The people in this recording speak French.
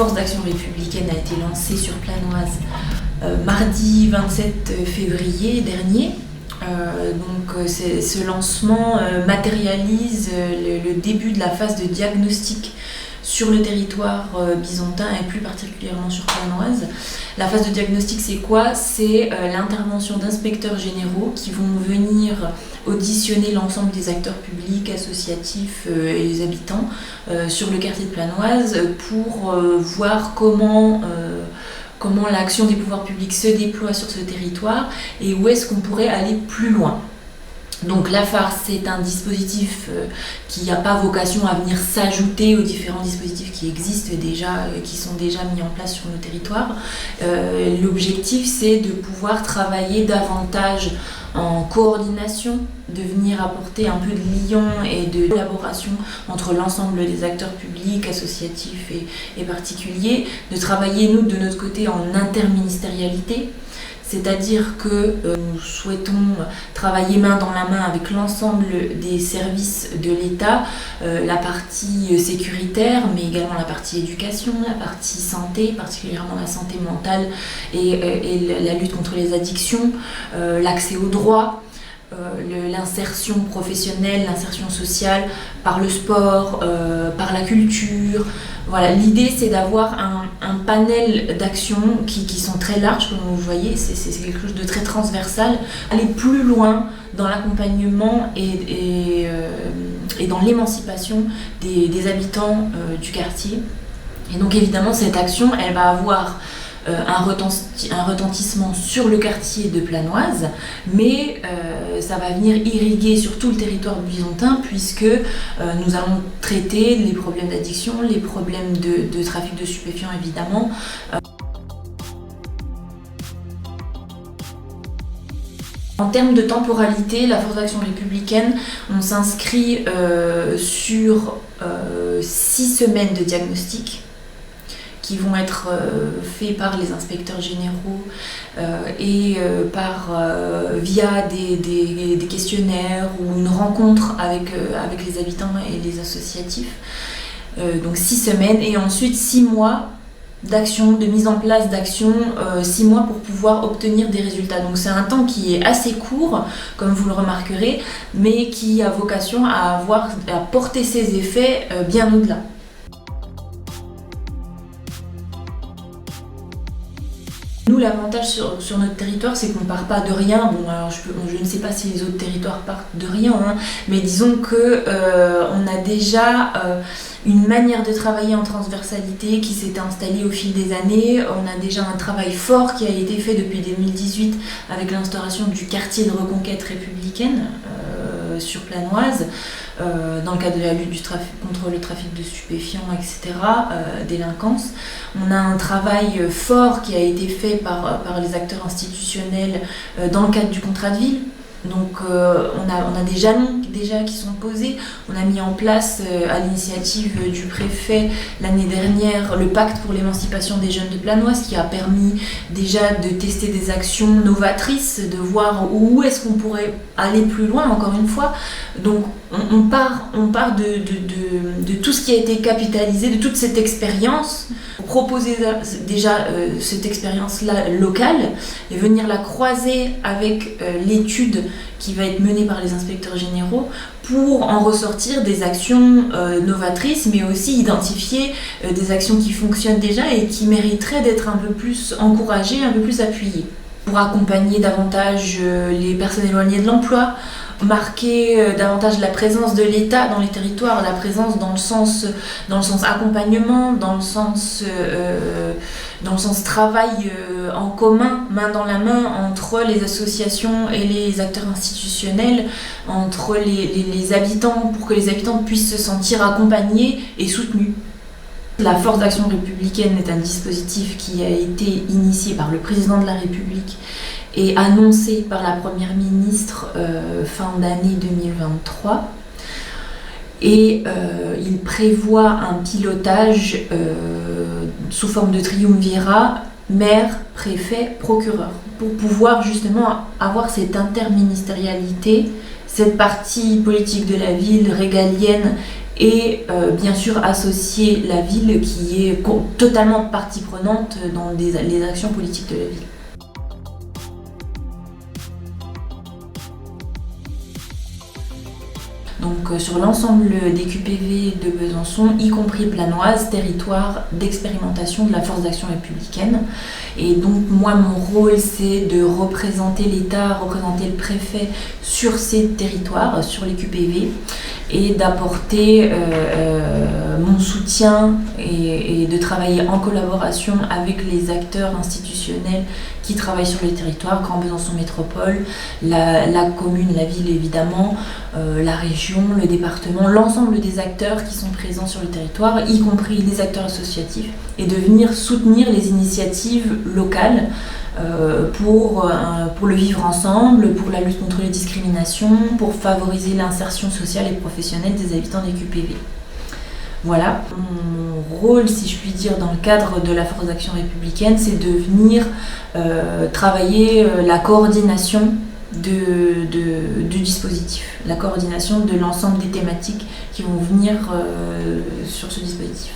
force d'action républicaine a été lancée sur Planoise mardi 27 février dernier. Ce lancement matérialise le début de la phase de diagnostic sur le territoire bisontin et plus particulièrement sur Planoise. La phase de diagnostic, c'est quoi? C'est l'intervention d'inspecteurs généraux qui vont venir auditionner l'ensemble des acteurs publics, associatifs et les habitants sur le quartier de Planoise pour voir comment l'action des pouvoirs publics se déploie sur ce territoire et où est-ce qu'on pourrait aller plus loin. Donc la phare, c'est un dispositif qui n'a pas vocation à venir s'ajouter aux différents dispositifs qui existent déjà, qui sont déjà mis en place sur nos territoires. L'objectif, c'est de pouvoir travailler davantage en coordination, de venir apporter un peu de lien et de collaboration entre l'ensemble des acteurs publics, associatifs et particuliers, de travailler, nous, de notre côté, en interministérialité. C'est-à-dire que nous souhaitons travailler main dans la main avec l'ensemble des services de l'État, la partie sécuritaire, mais également la partie éducation, la partie santé, particulièrement la santé mentale et la lutte contre les addictions, l'accès aux droits, l'insertion professionnelle, l'insertion sociale par le sport, par la culture. Voilà, l'idée, c'est d'avoir un panel d'actions qui sont très larges, comme vous voyez, c'est quelque chose de très transversal, aller plus loin dans l'accompagnement et dans l'émancipation des habitants du quartier. Et donc évidemment, cette action, elle va avoir un retentissement sur le quartier de Planoise, mais ça va venir irriguer sur tout le territoire bisontin puisque nous allons traiter les problèmes d'addiction, les problèmes de trafic de stupéfiants évidemment. En termes de temporalité, la force d'action républicaine, on s'inscrit sur 6 semaines de diagnostic qui vont être faits par les inspecteurs généraux via des questionnaires ou une rencontre avec les habitants et les associatifs. Donc 6 semaines et ensuite 6 mois d'action, de mise en place d'action, 6 mois pour pouvoir obtenir des résultats. Donc c'est un temps qui est assez court, comme vous le remarquerez, mais qui a vocation à porter ses effets bien au-delà. Nous, l'avantage sur notre territoire, c'est qu'on ne part pas de rien. Bon, alors je ne sais pas si les autres territoires partent de rien, hein, mais disons qu'on a déjà une manière de travailler en transversalité qui s'est installée au fil des années. On a déjà un travail fort qui a été fait depuis 2018 avec l'instauration du quartier de reconquête républicaine sur Planoise, dans le cadre de la lutte contre le trafic de stupéfiants, etc., délinquance. On a un travail fort qui a été fait par les acteurs institutionnels dans le cadre du contrat de ville. Donc on a des jalons déjà qui sont posés. On a mis en place à l'initiative du préfet l'année dernière le pacte pour l'émancipation des jeunes de Planoise qui a permis déjà de tester des actions novatrices, de voir où est-ce qu'on pourrait aller plus loin encore une fois. Donc on part de tout ce qui a été capitalisé, de toute cette expérience, pour proposer déjà cette expérience-là locale et venir la croiser avec l'étude qui va être menée par les inspecteurs généraux pour en ressortir des actions novatrices, mais aussi identifier des actions qui fonctionnent déjà et qui mériteraient d'être un peu plus encouragées, un peu plus appuyées. Pour accompagner davantage les personnes éloignées de l'emploi, marquer davantage la présence de l'État dans les territoires, la présence dans le sens accompagnement, dans le sens travail en commun, main dans la main entre les associations et les acteurs institutionnels, entre les habitants, pour que les habitants puissent se sentir accompagnés et soutenus. La force d'action républicaine est un dispositif qui a été initié par le président de la République et annoncé par la Première ministre fin d'année 2023. Et il prévoit un pilotage sous forme de triumvirat, maire, préfet, procureur, pour pouvoir justement avoir cette interministérialité, cette partie politique de la ville régalienne et bien sûr associer la ville qui est totalement partie prenante dans les actions politiques de la ville. Donc sur l'ensemble des QPV de Besançon, y compris Planoise, territoire d'expérimentation de la force d'action républicaine. Et donc moi mon rôle c'est de représenter l'État, représenter le préfet sur ces territoires, sur les QPV, et d'apporter mon soutien et de travailler en collaboration avec les acteurs institutionnels qui travaillent sur les territoires, Grand Besançon Métropole, la commune, la ville évidemment, la région, le département, l'ensemble des acteurs qui sont présents sur le territoire, y compris les acteurs associatifs, et de venir soutenir les initiatives locales pour le vivre ensemble, pour la lutte contre les discriminations, pour favoriser l'insertion sociale et professionnelle des habitants des QPV. Voilà, mon rôle, si je puis dire, dans le cadre de la force d'action républicaine, c'est de venir travailler la coordination du dispositif, la coordination de l'ensemble des thématiques qui vont venir sur ce dispositif.